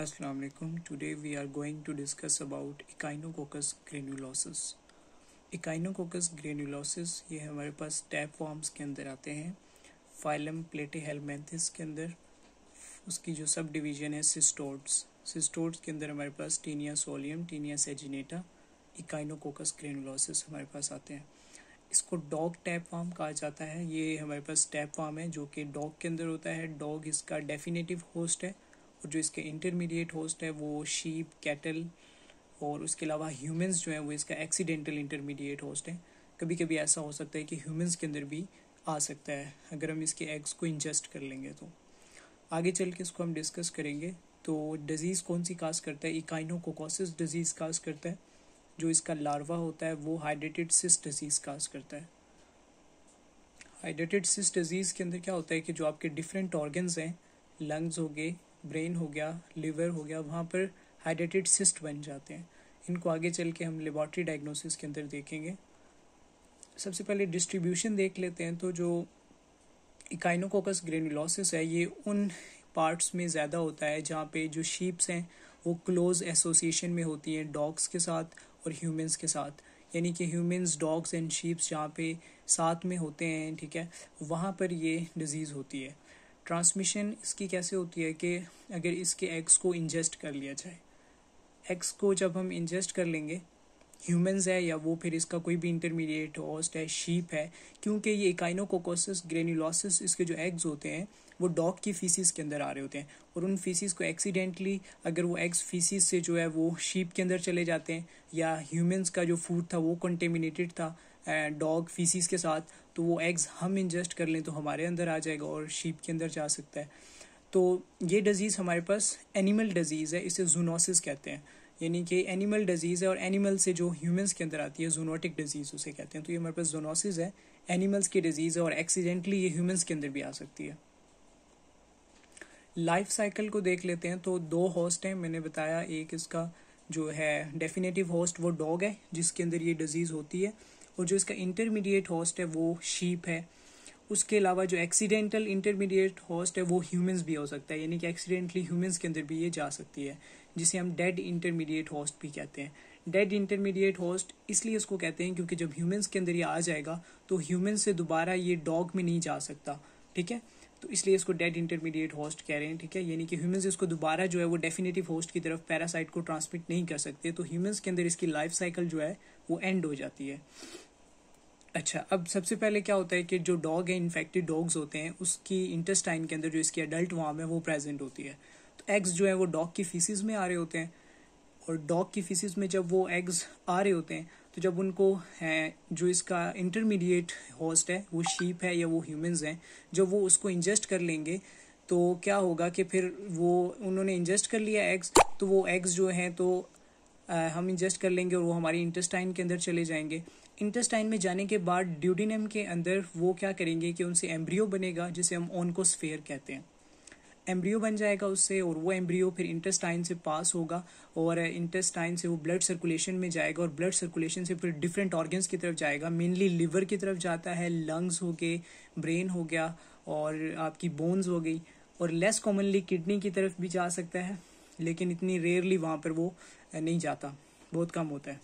Assalamu alaikum. Today we are going to discuss about Echinococcus granulosus. Echinococcus granulosus ये हमारे पास tap forms के अंदर आते हैं. फाइलम प्लेटीहेलमिन्थस के अंदर उसकी जो सब डिवीजन है सिस्टोड्स के अंदर हमारे पास taenia solium, taenia saginata, Echinococcus ग्रेनुलोसिस हमारे पास आते हैं. इसको डॉग टैप फॉर्म कहा जाता है. ये हमारे पास टैप फॉर्म है जो कि डॉग के अंदर होता है. डॉग इसका डेफिनेटिव होस्ट है और जो इसके इंटरमीडिएट होस्ट है वो शीप, कैटल और उसके अलावा ह्यूमंस जो है वो इसका एक्सीडेंटल इंटरमीडिएट होस्ट है. कभी कभी ऐसा हो सकता है कि ह्यूमंस के अंदर भी आ सकता है अगर हम इसके एग्स को इंजेस्ट कर लेंगे. तो आगे चल के इसको हम डिस्कस करेंगे. तो डिजीज़ कौन सी काज करता है? इकाइनोकोकोसिस डिजीज़ काज करता है. जो इसका लार्वा होता है वो हाइड्रेटेड सिस्ट डिजीज़ काज करता है. हाइड्रेटेड सिस्ट डिजीज़ के अंदर क्या होता है कि जो आपके डिफरेंट ऑर्गन्स हैं, लंग्स हो गए, ब्रेन हो गया, लिवर हो गया, वहाँ पर हाइड्रेटेड सिस्ट बन जाते हैं. इनको आगे चल के हम लेबॉरेटरी डायग्नोसिस के अंदर देखेंगे. सबसे पहले डिस्ट्रीब्यूशन देख लेते हैं. तो जो इकाइनोकोकस ग्रेनुलोसिस है ये उन पार्ट्स में ज़्यादा होता है जहाँ पे जो शीप्स हैं वो क्लोज एसोसिएशन में होती हैं डॉग्स के साथ और ह्यूमंस के साथ. यानी कि ह्यूमंस, डॉग्स एंड शीप्स जहाँ पे साथ में होते हैं, ठीक है, वहाँ पर ये डिजीज़ होती है. ट्रांसमिशन इसकी कैसे होती है कि अगर इसके एग्स को इंजेस्ट कर लिया जाए. एग्स को जब हम इंजेस्ट कर लेंगे, ह्यूमंस है या वो फिर इसका कोई भी इंटरमीडिएट होस्ट है, शीप है, क्योंकि ये इकाइनोकोकोसिस ग्रेनुलोसिस इसके जो एग्स होते हैं वो डॉग की फीसिस के अंदर आ रहे होते हैं और उन फीसिस को एक्सीडेंटली अगर वो एग्स फीसिस से जो है वो शीप के अंदर चले जाते हैं या ह्यूमंस का जो फूड था वो कंटेमिनेटेड था डॉग फीसिस के साथ, तो वो एग्स हम इंजेस्ट कर लें तो हमारे अंदर आ जाएगा और शीप के अंदर जा सकता है. तो ये डिजीज़ हमारे पास एनिमल डिजीज़ है. इसे जूनोसिस कहते हैं. यानी कि एनिमल डिजीज़ है और एनिमल से जो ह्यूमंस के अंदर आती है जूनोटिक डिजीज़ उसे कहते हैं. तो ये हमारे पास जूनोसिस है, एनिमल्स की डिजीज़ है और एक्सीडेंटली ये ह्यूमंस के अंदर भी आ सकती है. लाइफ साइकिल को देख लेते हैं. तो दो होस्ट हैं मैंने बताया. एक इसका जो है डेफिनेटिव होस्ट वो डॉग है जिसके अंदर ये डिजीज़ होती है और जो इसका इंटरमीडिएट होस्ट है वो शीप है. उसके अलावा जो एक्सीडेंटल इंटरमीडिएट होस्ट है वो ह्यूमंस भी हो सकता है. यानी कि एक्सीडेंटली ह्यूमंस के अंदर भी ये जा सकती है जिसे हम डेड इंटरमीडिएट होस्ट भी कहते हैं. डेड इंटरमीडिएट होस्ट इसलिए इसको कहते हैं क्योंकि जब ह्यूमंस के अंदर ये आ जाएगा तो ह्यूमंस से दोबारा ये डॉग में नहीं जा सकता. ठीक है, तो इसलिए इसको डेड इंटरमीडिएट होस्ट कह रहे हैं. ठीक है, यानी कि ह्यूमंस इसको दोबारा जो है वो डेफिनेटिव होस्ट की तरफ पैरासाइट को ट्रांसमिट नहीं कर सकते. तो ह्यूमंस के अंदर इसकी लाइफ साइकिल जो है वो एंड हो जाती है. अच्छा, अब सबसे पहले क्या होता है कि जो डॉग है, इन्फेक्टेड डॉग्स होते हैं, उसकी इंटेस्टाइन के अंदर जो इसकी एडल्ट वार्म है वो प्रेजेंट होती है. तो एग्स जो है वो डॉग की फीसिस में आ रहे होते हैं और डॉग की फीसिस में जब वो एग्स आ रहे होते हैं तो जब उनको जो इसका इंटरमीडिएट होस्ट है वो शीप है या वो ह्यूमंस हैं, जब वो उसको इंजेस्ट कर लेंगे तो क्या होगा कि फिर वो उन्होंने इंजेस्ट कर लिया एग्स, तो वो एग्स जो हैं तो हम इंजेस्ट कर लेंगे और वो हमारी इंटेस्टाइन के अंदर चले जाएंगे. इंटेस्टाइन में जाने के बाद ड्यूडिनम के अंदर वो क्या करेंगे कि उनसे एम्ब्रियो बनेगा जिसे हम ओनकोस्फेयर कहते हैं. एम्ब्रियो बन जाएगा उससे और वो एम्ब्रियो फिर इंटेस्टाइन से पास होगा और इंटेस्टाइन से वो ब्लड सर्कुलेशन में जाएगा और ब्लड सर्कुलेशन से फिर डिफरेंट ऑर्गन्स की तरफ जाएगा. मेनली लिवर की तरफ जाता है, लंग्स हो गए, ब्रेन हो गया और आपकी बोन्स हो गई और लेस कॉमनली किडनी की तरफ भी जा सकता है, लेकिन इतनी रेयरली वहाँ पर वो नहीं जाता, बहुत कम होता है.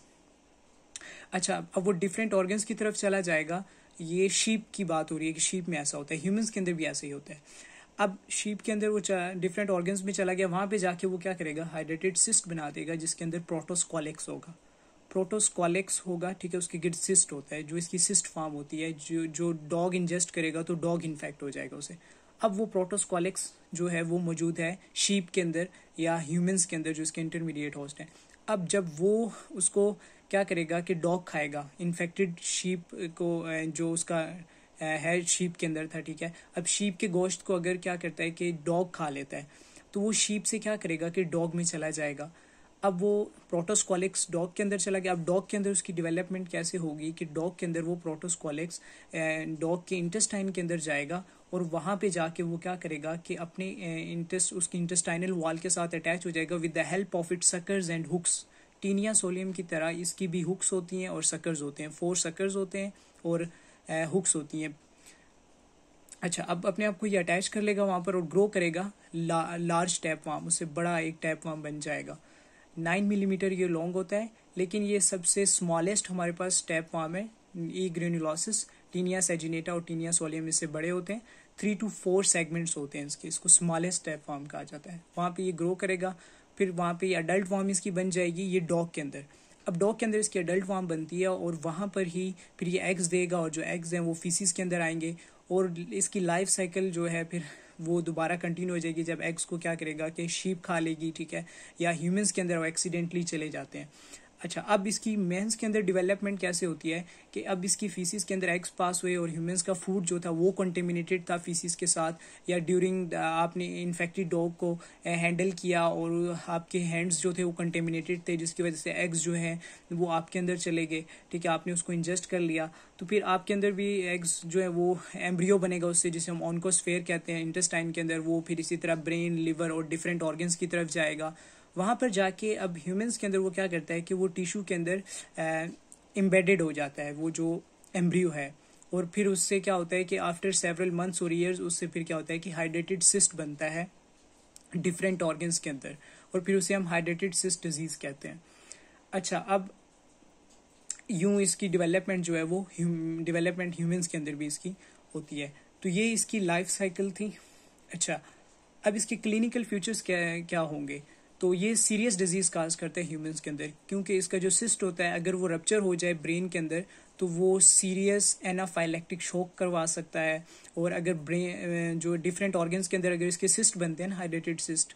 अच्छा, अब वो डिफरेंट ऑर्गन्स की तरफ चला जाएगा. ये शीप की बात हो रही है कि शीप में ऐसा होता है, ह्यूमंस के अंदर भी ऐसा ही होता है. अब शीप के अंदर वो डिफरेंट ऑर्गन्स में चला गया, वहाँ पे जाके वो क्या करेगा, हाइड्रेटेड सिस्ट बना देगा जिसके अंदर प्रोटोस्कॉलेक्स होगा. प्रोटोस्कॉलेक्स होगा, ठीक है, उसके गिर्द सिस्ट होता है जो इसकी सिस्ट फॉर्म होती है. जो डॉग इंजेस्ट करेगा तो डॉग इन्फेक्ट हो जाएगा उसे. अब वो प्रोटोस्कॉलेक्स जो है वो मौजूद है शीप के अंदर या ह्यूमंस के अंदर जो इसके इंटरमीडिएट होस्ट है. अब जब वो उसको क्या करेगा कि डॉग खाएगा इन्फेक्टेड शीप को, जो उसका है शीप के अंदर था. ठीक है, अब शीप के गोश्त को अगर क्या करता है कि डॉग खा लेता है तो वो शीप से क्या करेगा कि डॉग में चला जाएगा. अब वो प्रोटोस्कॉलिक्स डॉग के अंदर चला गया. अब डॉग के अंदर उसकी डेवलपमेंट कैसे होगी कि डॉग के अंदर वो प्रोटोस्कॉलिक्स डॉग के इंटेस्टाइन के अंदर जाएगा और वहाँ पे जाके वो क्या करेगा कि अपने उसकी इंटेस्टाइनल वॉल के साथ अटैच हो जाएगा with the help of it suckers and hooks. Taenia solium की तरह इसकी भी हुक्स होती हैं और सकर्स होते हैं. 4 सकर्स होते हैं और हुक्स होती हैं. अच्छा, अब अपने आप को ये अटैच कर लेगा वहाँ पर और ग्रो करेगा लार्ज टैपवार्म, उससे बड़ा एक टैपवार्म बन जाएगा। 9 मिलीमीटर ये लॉन्ग होता है, लेकिन ये सबसे स्मॉलेस्ट हमारे पास टैपवार्म है। ई ग्रेन्युलोसिस, टीनिया सेजिनेटा और टीनिया सोलियम इससे बड़े होते हैं। 3 to 4 सेगमेंट्स होते हैं इसके, इसको स्मॉलेस्ट टैपवार्म कहा जाता है। वहाँ पे ये ग्रो करेगा, फिर वहाँ पे ये अडल्ट वार्म इसकी बन जाएगी ये डॉग के अंदर। अब डॉग के अंदर इसकी अडल्ट वार्म बनती है और वहाँ पर ही फिर ये एग्स देगा और जो एग्स हैं वो फीसिस के अंदर आएंगे और इसकी लाइफ साइकिल जो है फिर वो दोबारा कंटिन्यू हो जाएगी जब एग्स को क्या करेगा कि शीप खा लेगी, ठीक है, या ह्यूमंस के अंदर वो एक्सीडेंटली चले जाते हैं। अच्छा, अब इसकी मेंस के अंदर डेवलपमेंट कैसे होती है कि अब इसकी फीसिस के अंदर एग्स पास हुए और ह्यूमंस का फूड जो था वो कंटेमिनेटेड था फीसिस के साथ, या ड्यूरिंग आपने इन्फेक्टेड डॉग को हैंडल किया और आपके हैंड्स जो थे वो कंटेमिनेटेड थे, जिसकी वजह से एग्स जो हैं वो आपके अंदर चले गए, ठीक है, आपने उसको इंजेस्ट कर लिया, तो फिर आपके अंदर भी एग्स जो है वो एम्ब्रियो बनेगा उससे, जिसे हम ऑन्कोस्फेयर कहते हैं इंटेस्टाइन के अंदर। वो फिर इसी तरह ब्रेन, लिवर और डिफरेंट ऑर्गन्स की तरफ जाएगा। वहाँ पर जाके अब ह्यूमंस के अंदर वो क्या करता है कि वो टिश्यू के अंदर एम्बेडेड हो जाता है वो जो एम्ब्रियो है, और फिर उससे क्या होता है कि आफ्टर सेवरल मंथ्स और ईयर्स उससे फिर क्या होता है कि हाइड्रेटेड सिस्ट बनता है डिफरेंट ऑर्गन्स के अंदर, और फिर उसे हम हाइड्रेटेड सिस्ट डिजीज कहते हैं। अच्छा, अब यूं इसकी डेवलपमेंट जो है वो डेवलपमेंट ह्यूमंस के अंदर भी इसकी होती है। तो ये इसकी लाइफ साइकिल थी। अच्छा, अब इसके क्लिनिकल फीचर्स क्या क्या होंगे? तो ये सीरियस डिजीज काज करता है ह्यूमंस के अंदर, क्योंकि इसका जो सिस्ट होता है अगर वो रप्चर हो जाए ब्रेन के अंदर तो वो सीरियस एनाफाइलेक्टिक शॉक करवा सकता है। और अगर ब्रेन जो डिफरेंट ऑर्गन्स के अंदर अगर इसके सिस्ट बनते हैं ना, हाइड्रेटेड सिस्ट,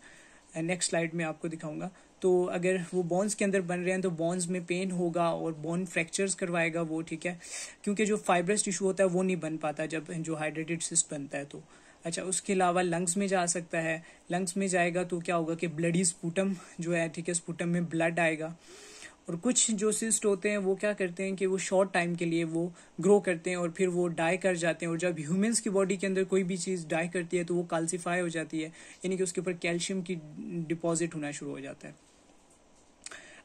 नेक्स्ट स्लाइड में आपको दिखाऊंगा, तो अगर वो बोन्स के अंदर बन रहे हैं तो बोन्स में पेन होगा और बोन फ्रैक्चर्स करवाएगा वो, ठीक है, क्योंकि जो फाइब्रस टिश्यू होता है वो नहीं बन पाता जब जो हाइड्रेटेड सिस्ट बनता है तो। अच्छा, उसके अलावा लंग्स में जा सकता है। लंग्स में जाएगा तो क्या होगा कि ब्लडी स्पूटम जो है, ठीक है, स्पूटम में ब्लड आएगा। और कुछ जो सिस्ट होते हैं वो क्या करते हैं कि वो शॉर्ट टाइम के लिए वो ग्रो करते हैं और फिर वो डाई कर जाते हैं, और जब ह्यूमंस की बॉडी के अंदर कोई भी चीज़ डाई करती है तो वो कैल्सिफाई हो जाती है, यानी कि उसके ऊपर कैल्शियम की डिपॉजिट होना शुरू हो जाता है।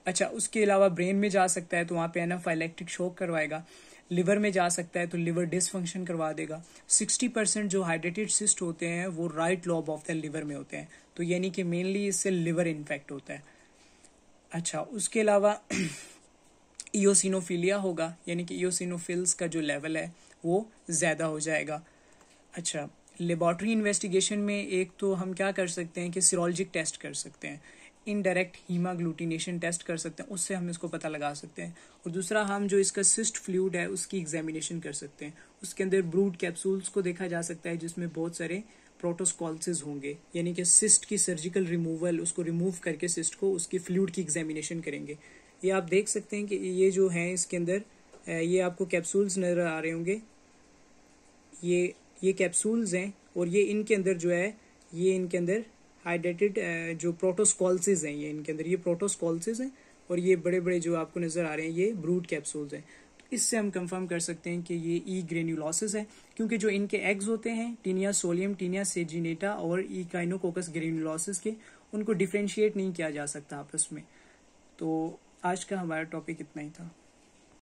अच्छा, उसके अलावा ब्रेन में जा सकता है तो वहाँ पे एनाफाइलेक्टिक शॉक करवाएगा। लिवर में जा सकता है तो लिवर डिसफंक्शन करवा देगा। 60% जो हाइड्रेटेड सिस्ट होते हैं वो right lobe of the liver में होते हैं, तो यानी कि मेनली इससे लिवर इन्फेक्ट होता है। अच्छा, उसके अलावा इयोसिनोफिलिया होगा, यानी कि इयोसिनोफिल्स का जो लेवल है वो ज़्यादा हो जाएगा। अच्छा, लेबॉर्ट्री इन्वेस्टिगेशन में एक तो हम क्या कर सकते हैं कि सीरोलॉजिक टेस्ट कर सकते हैं, इनडायरेक्ट हीमाग्लूटिनेशन टेस्ट कर सकते हैं, उससे हम इसको पता लगा सकते हैं। और दूसरा, हम जो इसका सिस्ट फ्लूइड है उसकी एग्जामिनेशन कर सकते हैं। उसके अंदर ब्रूड कैप्सूल्स को देखा जा सकता है जिसमें बहुत सारे प्रोटोस्कॉल्सिस होंगे, यानी कि सिस्ट की सर्जिकल रिमूवल, उसको रिमूव करके सिस्ट को उसकी फ्लूइड की एग्जामिनेशन करेंगे। ये आप देख सकते हैं कि ये जो है इसके अंदर ये आपको कैप्सूल्स नजर आ रहे होंगे, ये कैप्सूल्स हैं, और ये इनके अंदर जो है ये इनके अंदर हाइड्रेटेड जो प्रोटोस्कॉल्सिस हैं, ये इनके अंदर ये प्रोटोस्कॉल्सिस हैं, और ये बड़े बड़े जो आपको नजर आ रहे हैं ये ब्रूड कैप्सूल्स हैं। तो इससे हम कंफर्म कर सकते हैं कि ये ई ग्रेन्युलोसिस है, क्योंकि जो इनके एग्स होते हैं टीनिया सोलियम, टीनिया सेजिनेटा और ई काइनोकोकस ग्रेन्युलोसिस के, उनको डिफ्रेंशिएट नहीं किया जा सकता आपस में। तो आज का हमारा टॉपिक इतना ही था।